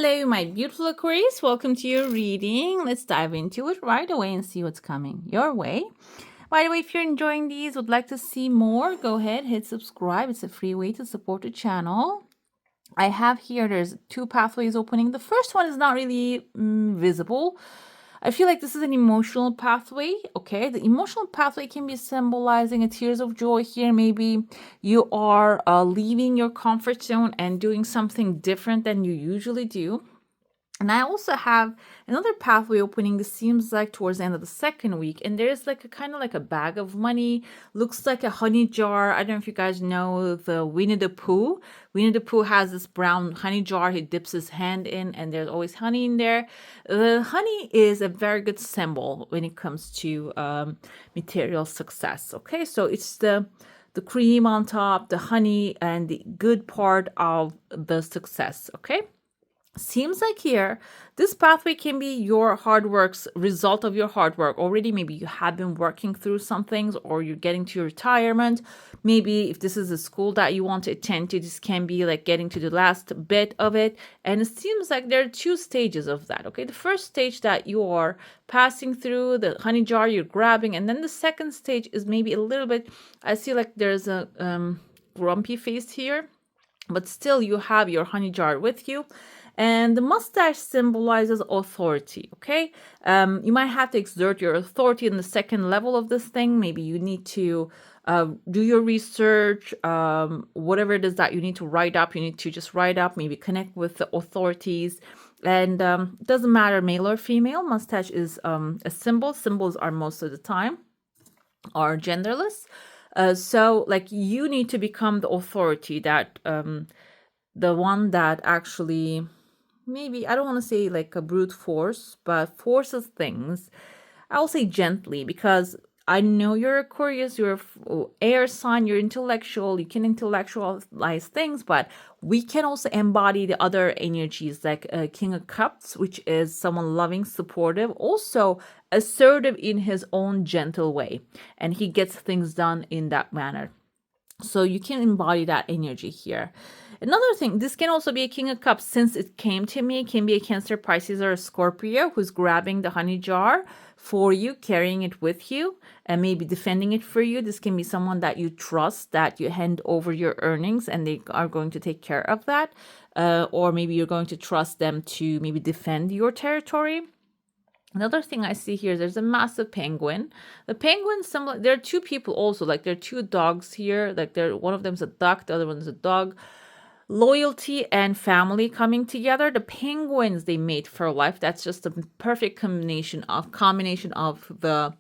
Hello, my beautiful Aquarius. Welcome to your reading. Let's dive into it right away and see what's coming your way. By the way, if you're enjoying these, would like to see more, go ahead, hit subscribe. It's a free way to support the channel. I have here, there's two pathways opening. The first one is not really visible. I feel like this is an emotional pathway, okay? The emotional pathway can be symbolizing a tears of joy here. Maybe you are leaving your comfort zone and doing something different than you usually do. And I also have another pathway opening. This seems like towards the end of the second week. And there's like a kind of like a bag of money. Looks like a honey jar. I don't know if you guys know the Winnie the Pooh. Winnie the Pooh has this brown honey jar. He dips his hand in and there's always honey in there. The honey is a very good symbol when it comes to material success. Okay, so it's the cream on top, the honey, and the good part of the success. Okay. Seems like here, this pathway can be your hard work's result of your hard work. Already, maybe you have been working through some things or you're getting to your retirement. Maybe if this is a school that you want to attend to, this can be like getting to the last bit of it. And it seems like there are two stages of that, okay? The first stage that you are passing through, the honey jar you're grabbing. And then the second stage is maybe a little bit, I see like there's a grumpy face here, but still you have your honey jar with you. And the mustache symbolizes authority, okay? You might have to exert your authority in the second level of this thing. Maybe you need to do your research, whatever it is that you need to write up. You need to just write up, maybe connect with the authorities. And it doesn't matter male or female. Mustache is a symbol. Symbols are most of the time are genderless. So like you need to become the authority that the one that actually, maybe, I don't want to say like a brute force, but forces things. I'll say gently because I know you're Aquarius, you're air sign, you're intellectual, you can intellectualize things, but we can also embody the other energies like King of Cups, which is someone loving, supportive, also assertive in his own gentle way. And he gets things done in that manner. So you can embody that energy here. Another thing, this can also be a King of Cups since it came to me. It can be a Cancer, Pisces, or a Scorpio who's grabbing the honey jar for you, carrying it with you, and maybe defending it for you. This can be someone that you trust, that you hand over your earnings, and they are going to take care of that. Or maybe you're going to trust them to maybe defend your territory. Another thing I see here, there's a massive penguin. The penguin, there are two people also, like there are two dogs here. Like one of them's a duck, the other one's a dog. Loyalty and family coming together. The penguins, they mate for life. That's just a perfect combination of the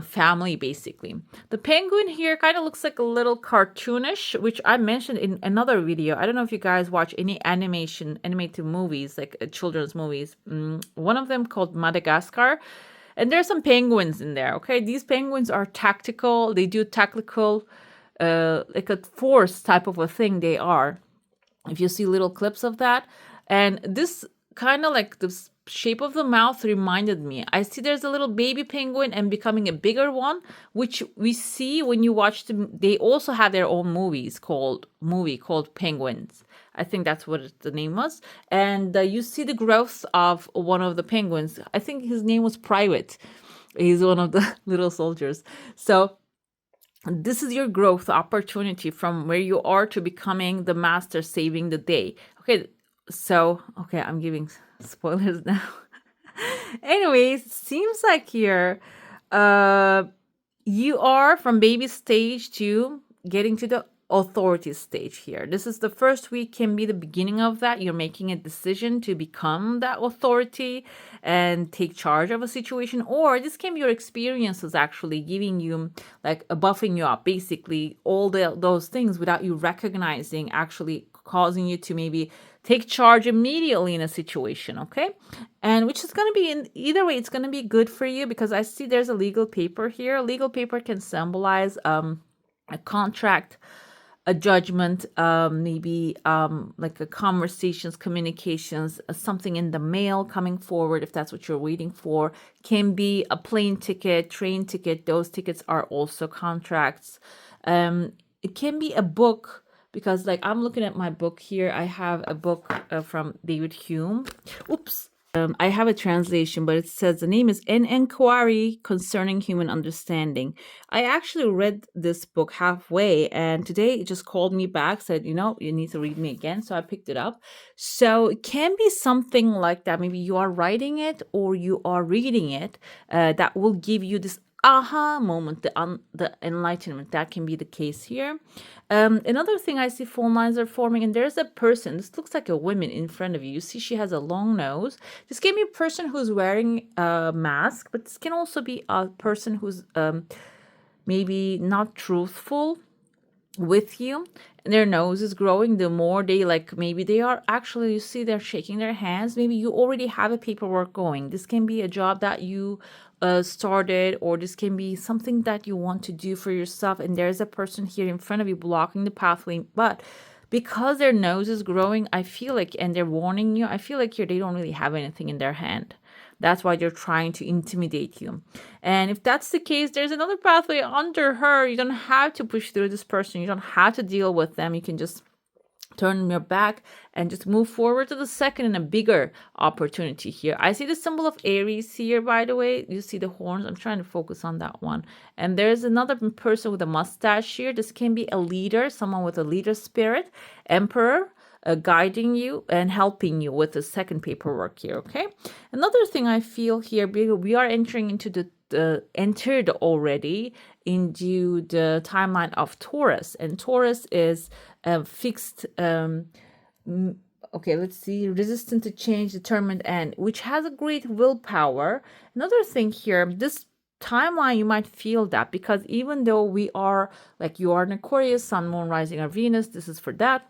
family, basically. The penguin here kind of looks like a little cartoonish, which I mentioned in another video. I don't know if you guys watch any animated movies, like children's movies. One of them called Madagascar. And there's some penguins in there, okay? These penguins are tactical. They do tactical like a force type of a thing they are, if you see little clips of that. And this kind of like the shape of the mouth reminded me, I see there's a little baby penguin and becoming a bigger one, which we see when you watch them. They also have their own movie called Penguins. I think that's what the name was. And you see the growth of one of the penguins. I think his name was Private. He's one of the little soldiers. So this is your growth opportunity from where you are to becoming the master, saving the day. Okay, so, okay, I'm giving spoilers now. Anyways, seems like here you are from baby stage to getting to the authority stage here. This is the first week, can be the beginning of that. You're making a decision to become that authority and take charge of a situation, or this can be your experiences actually giving you like buffing you up, basically all those things without you recognizing, actually causing you to maybe take charge immediately in a situation. Okay, and which is going to be, in either way, it's going to be good for you because I see there's a legal paper here. A legal paper can symbolize a contract, a judgment, maybe like a conversations, communications, something in the mail coming forward, if that's what you're waiting for. Can be a plane ticket, train ticket. Those tickets are also contracts. It can be a book because like I'm looking at my book here. I have a book from David Hume. Oops. I have a translation, but it says the name is An Inquiry Concerning Human Understanding. I actually read this book halfway, and today it just called me back, said, you need to read me again. So I picked it up. So it can be something like that. Maybe you are writing it or you are reading it, that will give you this aha moment, the enlightenment. That can be the case here. Another thing, I see phone lines are forming, and there's a person. This looks like a woman in front of you. You see, she has a long nose. This can be a person who's wearing a mask, but this can also be a person who's maybe not truthful with you. Their nose is growing. The more they like, maybe they are actually, you see, they're shaking their hands. Maybe you already have a paperwork going. This can be a job that you started, or this can be something that you want to do for yourself, and there's a person here in front of you blocking the pathway. But because their nose is growing, I feel like, and they're warning you, I feel like they don't really have anything in their hand. That's why they're trying to intimidate you. And if that's the case, there's another pathway under her. You don't have to push through this person. You don't have to deal with them. You can just turn your back and just move forward to the second and a bigger opportunity here. I see the symbol of Aries here, by the way. You see the horns. I'm trying to focus on that one. And there's another person with a mustache here. This can be a leader, someone with a leader spirit, emperor, guiding you and helping you with the second paperwork here. Okay. Another thing I feel here, we are entering into entered already into the timeline of Taurus, and Taurus is fixed. Okay, let's see, resistant to change, determined, and which has a great willpower. Another thing here, this timeline, you might feel that, because even though we are like, you are an Aquarius, Sun, Moon, Rising, or Venus, this is for that.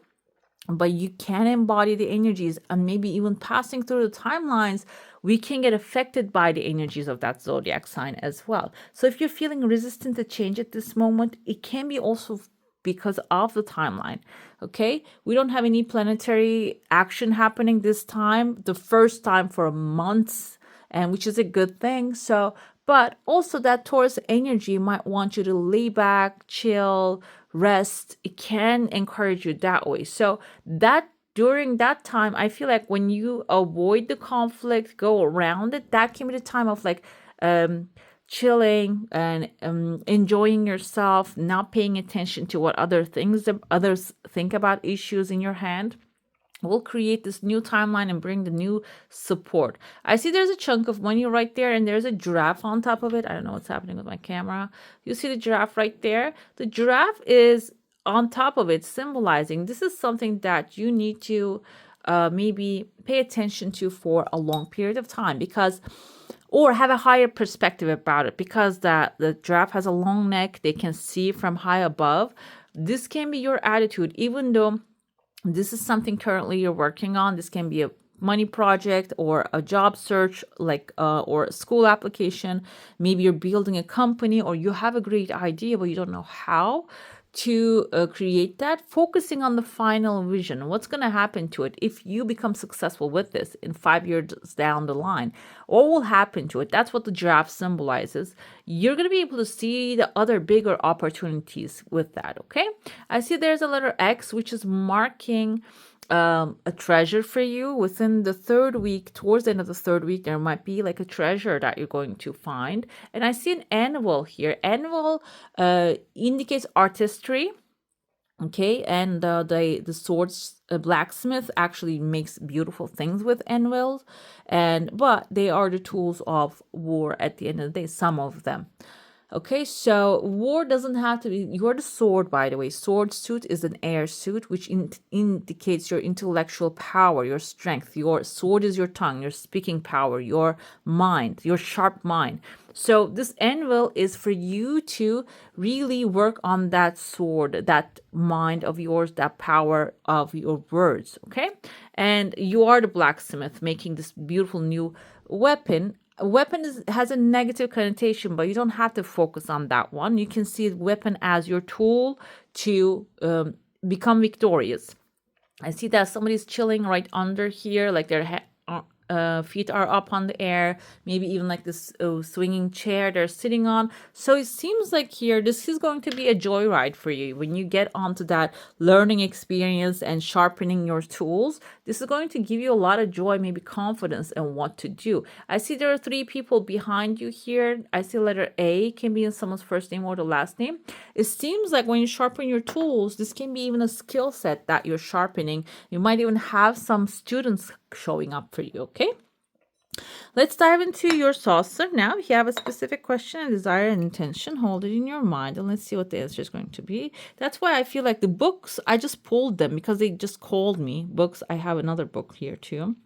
But you can embody the energies, and maybe even passing through the timelines, we can get affected by the energies of that zodiac sign as well. So if you're feeling resistant to change at this moment, it can be also because of the timeline. Okay, we don't have any planetary action happening this time, the first time for months, and which is a good thing. So, but also that Taurus energy might want you to lay back, chill, rest. It can encourage you that way. So that during that time, I feel like when you avoid the conflict, go around it, that can be the time of like chilling and enjoying yourself, not paying attention to what others think about issues in your hand. We'll create this new timeline and bring the new support. I see there's a chunk of money right there, and there's a giraffe on top of it. I don't know what's happening with my camera. You see the giraffe right there? The giraffe is on top of it, symbolizing this is something that you need to maybe pay attention to for a long period of time, because or have a higher perspective about it, because the giraffe has a long neck. They can see from high above. This can be your attitude, even though this is something currently you're working on. This can be a money project or a job search, like or a school application. Maybe you're building a company, or you have a great idea but you don't know how to create that. Focusing on the final vision, what's going to happen to it if you become successful with this in 5 years down the line. What will happen to it? That's what the giraffe symbolizes. You're going to be able to see the other bigger opportunities with that. Okay, I see there's a letter X, which is marking a treasure for you within the third week. Towards the end of the third week, there might be like a treasure that you're going to find. And I see an anvil here. Anvil indicates artistry. Okay, and the swords blacksmith actually makes beautiful things with anvils, but they are the tools of war at the end of the day, some of them. Okay, so war doesn't have to be, you're the sword, by the way. Sword suit is an air suit, which indicates your intellectual power, your strength. Your sword is your tongue, your speaking power, your mind, your sharp mind. So this anvil is for you to really work on that sword, that mind of yours, that power of your words, okay? And you are the blacksmith making this beautiful new weapon. A weapon has a negative connotation, but you don't have to focus on that one. You can see weapon as your tool to become victorious. I see that somebody's chilling right under here, like their feet are up on the air, maybe even like this swinging chair they're sitting on. So it seems like here this is going to be a joyride for you when you get onto that learning experience and sharpening your tools. This is going to give you a lot of joy, maybe confidence in what to do. I see there are 3 people behind you here. I see letter A can be in someone's first name or the last name. It seems like when you sharpen your tools, this can be even a skill set that you're sharpening. You might even have some students showing up for you, okay? Let's dive into your saucer now. If you have a specific question, a desire, and intention, hold it in your mind and let's see what the answer is going to be. That's why I feel like the books, I just pulled them because they just called me. Books, I have another book here too.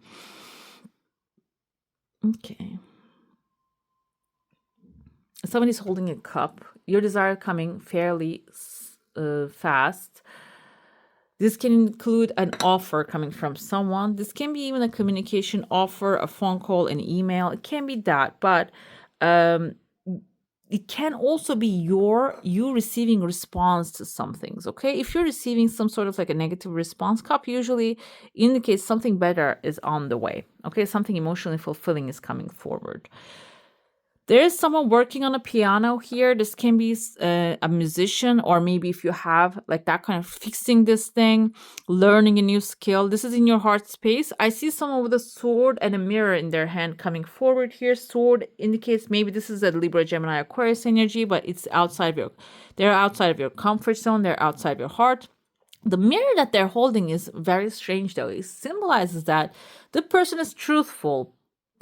Okay. Somebody's holding a cup. Your desire coming fairly fast. This can include an offer coming from someone. This can be even a communication offer, a phone call, an email. It can be that, but it can also be you receiving response to some things, okay? If you're receiving some sort of like a negative response, cup usually indicates something better is on the way, okay? Something emotionally fulfilling is coming forward. There is someone working on a piano here. This can be a musician, or maybe if you have like that kind of fixing this thing, learning a new skill. This is in your heart space. I see someone with a sword and a mirror in their hand coming forward here. Sword indicates maybe this is a Libra, Gemini, Aquarius energy, but it's they're outside of your comfort zone. They're outside of your heart. The mirror that they're holding is very strange though. It symbolizes that the person is truthful.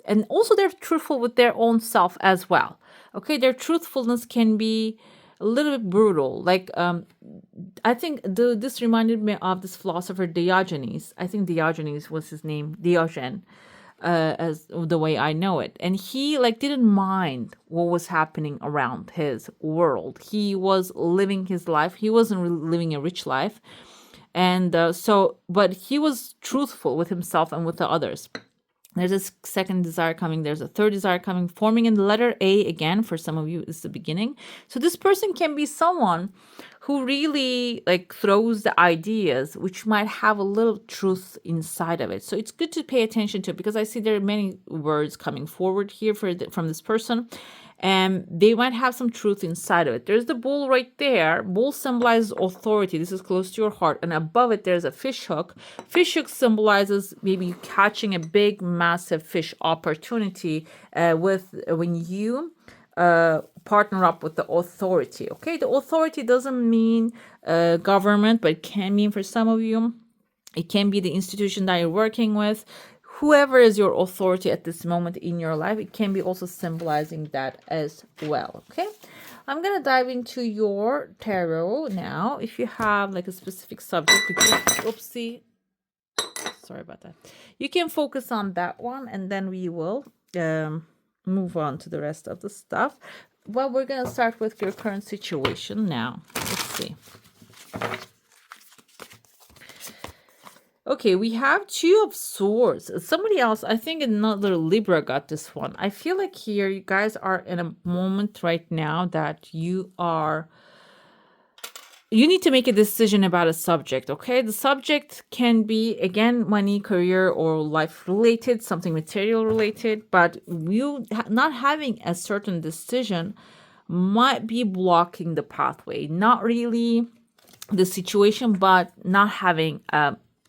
And also they're truthful with their own self as well. Okay, their truthfulness can be a little bit brutal. Like I think this reminded me of this philosopher Diogenes. I think Diogenes was his name, Diogen, as the way I know it. And he like didn't mind what was happening around his world. He was living his life. He wasn't really living a rich life. And but he was truthful with himself and with the others. There's a second desire coming. There's a third desire coming, forming in the letter A again. For some of you, is the beginning. So this person can be someone who really like throws the ideas, which might have a little truth inside of it. So it's good to pay attention to it because I see there are many words coming forward here from this person. And they might have some truth inside of it. There's the bull right there. Bull symbolizes authority. This is close to your heart. And above it, there's a fish hook. Fish hook symbolizes maybe catching a big, massive fish opportunity when you partner up with the authority. Okay, the authority doesn't mean government, but it can mean for some of you, it can be the institution that you're working with. Whoever is your authority at this moment in your life, it can be also symbolizing that as well, okay? I'm going to dive into your tarot now. If you have like a specific subject, because, oopsie, sorry about that. You can focus on that one and then we will move on to the rest of the stuff. Well, we're going to start with your current situation now. Let's see. Okay, we have 2 of Swords. Somebody else, I think another Libra got this one. I feel like here you guys are in a moment right now that you need to make a decision about a subject, okay? The subject can be, again, money, career, or life related, something material related, but you not having a certain decision might be blocking the pathway. Not really the situation, but not having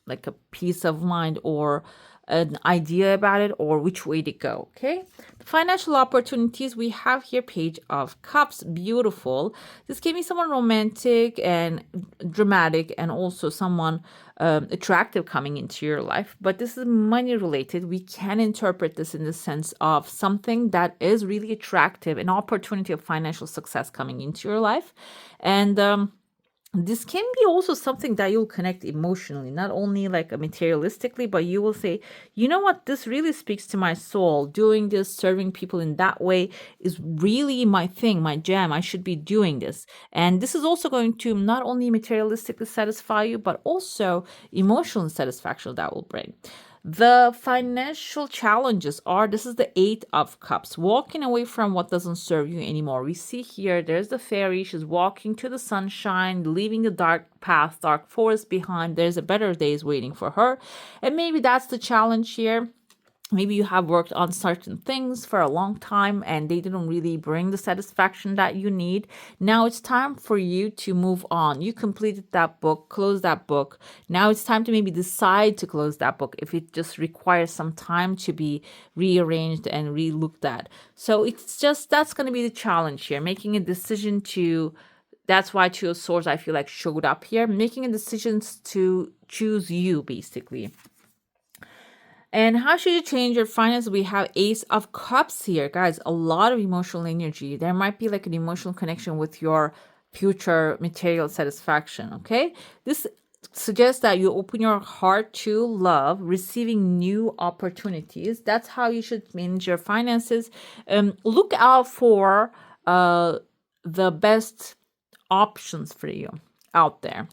like a peace of mind or an idea about it or which way to go, okay? The financial opportunities, we have here Page of Cups, beautiful. This can be someone romantic and dramatic and also someone attractive coming into your life, but this is money related. We can interpret this in the sense of something that is really attractive, an opportunity of financial success coming into your life. And this can be also something that you'll connect emotionally, not only like materialistically, but you will say, you know what, this really speaks to my soul. Doing this, serving people in that way is really my thing, my jam. I should be doing this. And this is also going to not only materialistically satisfy you, but also emotional satisfaction that will bring. The financial challenges are, this is the 8 of Cups, walking away from what doesn't serve you anymore. We see here, there's the fairy. She's walking to the sunshine, leaving the dark path, dark forest behind. There's a better days waiting for her. And maybe that's the challenge here. Maybe you have worked on certain things for a long time and they didn't really bring the satisfaction that you need. Now it's time for you to move on. You completed that book, close that book. Now it's time to maybe decide to close that book if it just requires some time to be rearranged and re-looked at. So it's just that's going to be the challenge here, making a decision to. That's why Two of Swords I feel like showed up here, making a decision to choose you basically. And how should you change your finances? We have Ace of Cups here, guys. A lot of emotional energy. There might be like an emotional connection with your future material satisfaction, okay? This suggests that you open your heart to love, receiving new opportunities. That's how you should manage your finances. Look out for the best options for you out there,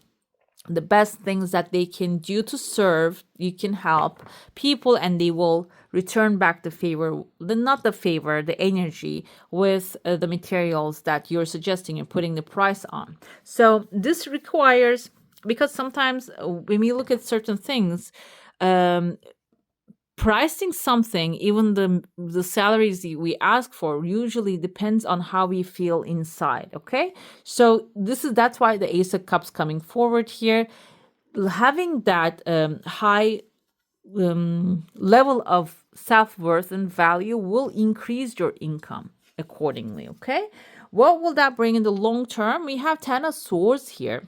the best things that they can do to serve. You can help people and they will return back the favor, the energy with the materials that you're suggesting and putting the price on. So this requires, because sometimes when we look at certain things, pricing something, even the salaries we ask for, usually depends on how we feel inside. Okay, so that's why the Ace of Cups coming forward here, having that high level of self-worth and value will increase your income accordingly. Okay, what will that bring in the long term? We have Ten of Swords here.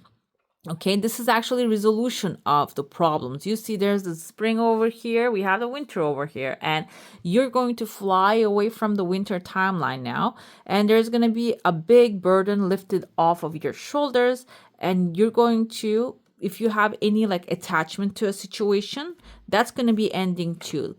Okay, this is actually resolution of the problems. You see, there's the spring over here, we have the winter over here, and you're going to fly away from the winter timeline now, and there's going to be a big burden lifted off of your shoulders, and you're going to, if you have any like attachment to a situation, that's going to be ending too.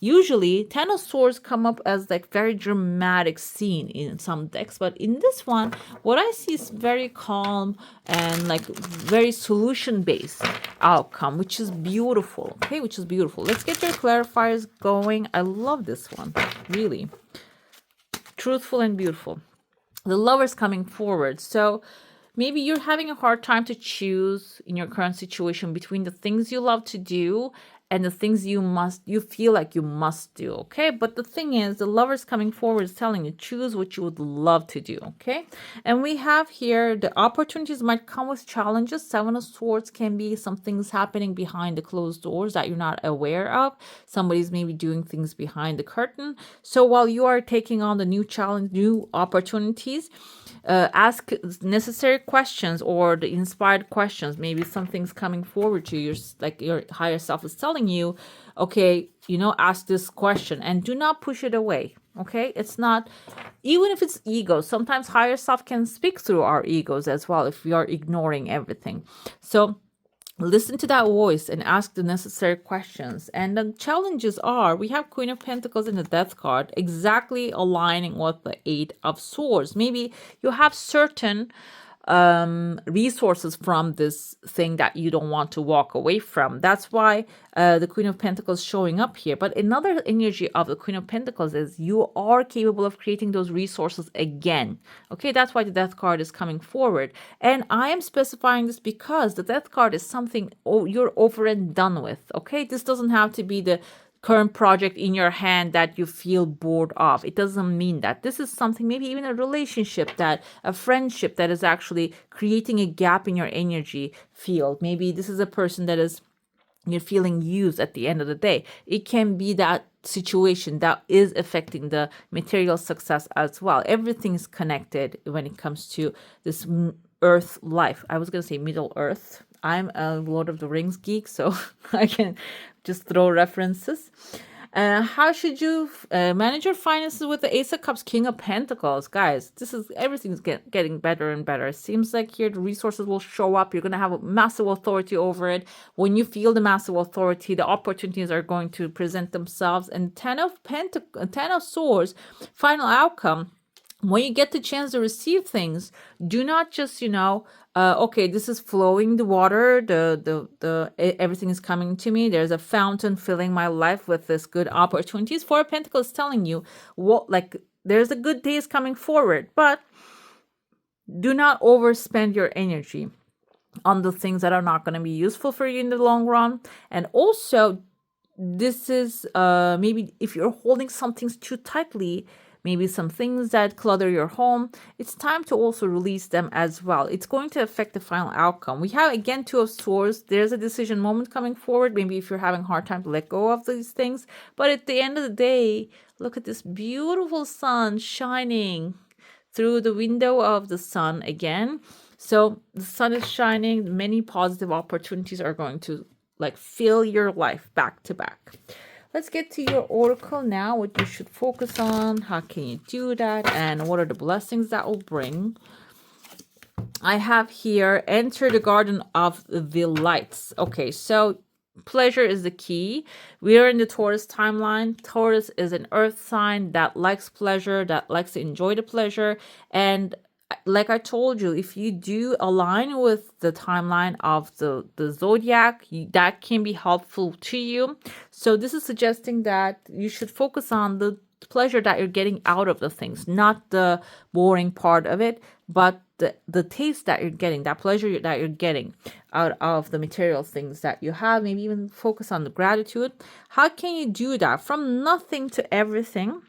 Usually Ten of Swords come up as like very dramatic scene in some decks, but in this one, what I see is very calm and like very solution based outcome, which is beautiful. Okay, which is beautiful. Let's get your clarifiers going. I love this one, really truthful and beautiful. The Lovers coming forward. So maybe you're having a hard time to choose in your current situation between the things you love to do and the things you feel like you must do. Okay, but the thing is, the Lovers coming forward is telling you choose what you would love to do. Okay, and we have here the opportunities might come with challenges. Seven of Swords can be some things happening behind the closed doors that you're not aware of. Somebody's maybe doing things behind the curtain. So while you are taking on the new challenge, new opportunities, ask necessary questions or the inspired questions. Maybe something's coming forward to you, like your higher self is telling you, okay, ask this question and do not push it away. Okay, it's not, even if it's ego, sometimes higher self can speak through our egos as well if we are ignoring everything. So listen to that voice and ask the necessary questions. And the challenges are, we have Queen of Pentacles and the Death card exactly aligning with the Eight of Swords. Maybe you have certain resources from this thing that you don't want to walk away from. That's why the Queen of Pentacles showing up here. But another energy of the Queen of Pentacles is you are capable of creating those resources again. Okay, that's why the Death card is coming forward. And I am specifying this because the Death card is something you're over and done with. Okay, this doesn't have to be the current project in your hand that you feel bored of. It doesn't mean that. This is something, maybe even a relationship, a friendship that is actually creating a gap in your energy field. Maybe this is a person that is, you're feeling used at the end of the day. It can be that situation that is affecting the material success as well. Everything is connected when it comes to this earth life. I was going to say Middle Earth. I'm a Lord of the Rings geek, so I can just throw references. How should you manage your finances with the Ace of Cups, King of Pentacles? Guys, everything's getting better and better. It seems like here the resources will show up. You're going to have a massive authority over it. When you feel the massive authority, the opportunities are going to present themselves. And Ten of Swords, final outcome. When you get the chance to receive things, do not just, okay, this is flowing the water, everything is coming to me. There's a fountain filling my life with this good opportunities. Four of Pentacles is telling you there's a good days coming forward, but do not overspend your energy on the things that are not going to be useful for you in the long run. And also this is maybe if you're holding some things too tightly, maybe some things that clutter your home, it's time to also release them as well. It's going to affect the final outcome. We have again Two of Swords. There's a decision moment coming forward, maybe if you're having a hard time to let go of these things. But at the end of the day, look at this beautiful sun shining through the window of the sun again. So the sun is shining, many positive opportunities are going to like fill your life back to back. Let's get to your oracle now, what you should focus on, how can you do that, and what are the blessings that will bring. I have here, enter the garden of the lights. Okay, so pleasure is the key. We are in the Taurus timeline. Taurus is an earth sign that likes pleasure, that likes to enjoy the pleasure. And like I told you, if you do align with the timeline of the zodiac, that can be helpful to you. So this is suggesting that you should focus on the pleasure that you're getting out of the things, not the boring part of it, but the taste that you're getting, that pleasure that you're getting out of the material things that you have. Maybe even focus on the gratitude. How can you do that? From nothing to everything.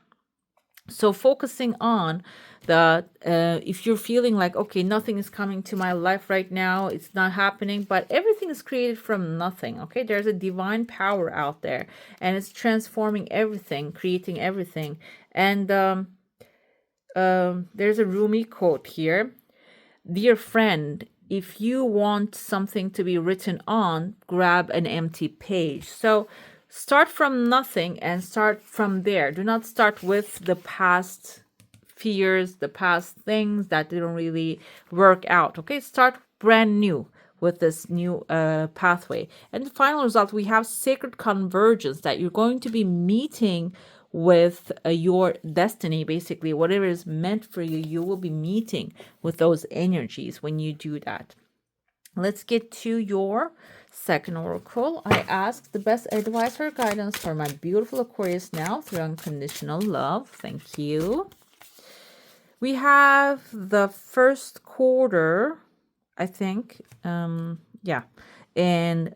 So focusing on the if you're feeling like, okay, nothing is coming to my life right now, it's not happening, but everything is created from nothing. Okay, there's a divine power out there, and it's transforming everything, creating everything. And there's a Rumi quote here: dear friend, if you want something to be written on, grab an empty page. So start from nothing and start from there. Do not start with the past fears, the past things that didn't really work out. Okay, start brand new with this new pathway. And the final result, we have sacred convergence, that you're going to be meeting with your destiny. Basically, whatever is meant for you, you will be meeting with those energies when you do that. Let's get to your second oracle. I ask the best advice or guidance for my beautiful Aquarius now through unconditional love. Thank you. We have the first quarter, I think. Yeah. And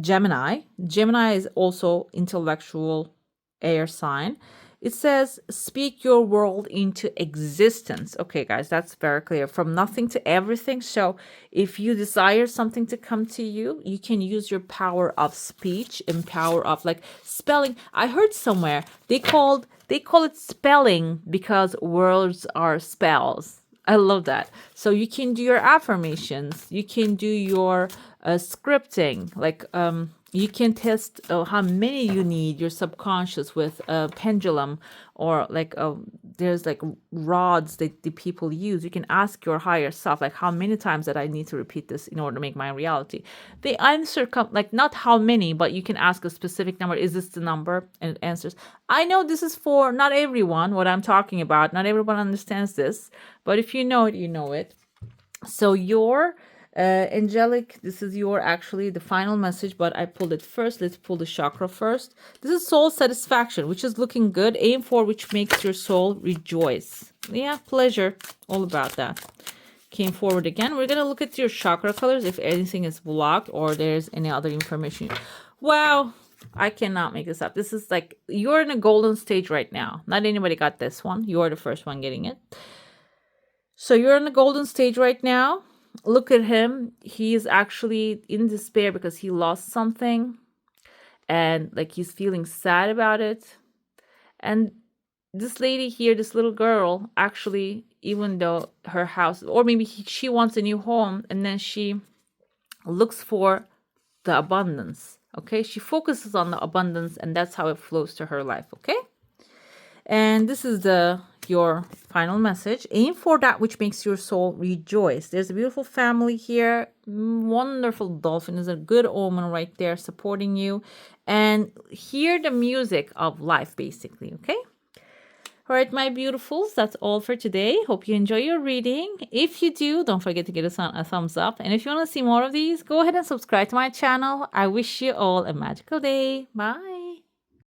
Gemini. Gemini is also intellectual air sign. It says, speak your world into existence. Okay, guys, that's very clear. From nothing to everything. So if you desire something to come to you, you can use your power of speech and power of like spelling. I heard somewhere they call it spelling because words are spells. I love that. So you can do your affirmations. You can do your scripting, like you can test how many you need your subconscious with a pendulum, or like there's like rods that the people use. You can ask your higher self, like, how many times that I need to repeat this in order to make my reality. The answer like not how many, but you can ask a specific number. Is this the number? And it answers. I know this is for not everyone, what I'm talking about. Not everyone understands this, but if you know it, you know it. So your angelic, this is your actually the final message, but I pulled it first. Let's pull the chakra first. This is soul satisfaction, which is looking good. Aim for which makes your soul rejoice. Yeah, pleasure, all about that. Came forward again. We're gonna look at your chakra colors if anything is blocked or there's any other information. Wow, I cannot make this up. This is like, you're in a golden stage right now. Not anybody got this one. You're the first one getting it. So you're in the golden stage right now. Look at him. He is actually in despair because he lost something, and like he's feeling sad about it. And this lady here, this little girl, actually, even though her house, or maybe she wants a new home, and then she looks for the abundance. Okay, she focuses on the abundance, and that's how it flows to her life. Okay. And this is your final message. Aim for that which makes your soul rejoice. There's a beautiful family here. Wonderful dolphin is a good omen right there supporting you. And hear the music of life, basically. Okay. All right, my beautifuls, that's all for today. Hope you enjoy your reading. If you do, don't forget to give us a thumbs up. And if you want to see more of these, go ahead and subscribe to my channel. I wish you all a magical day. Bye.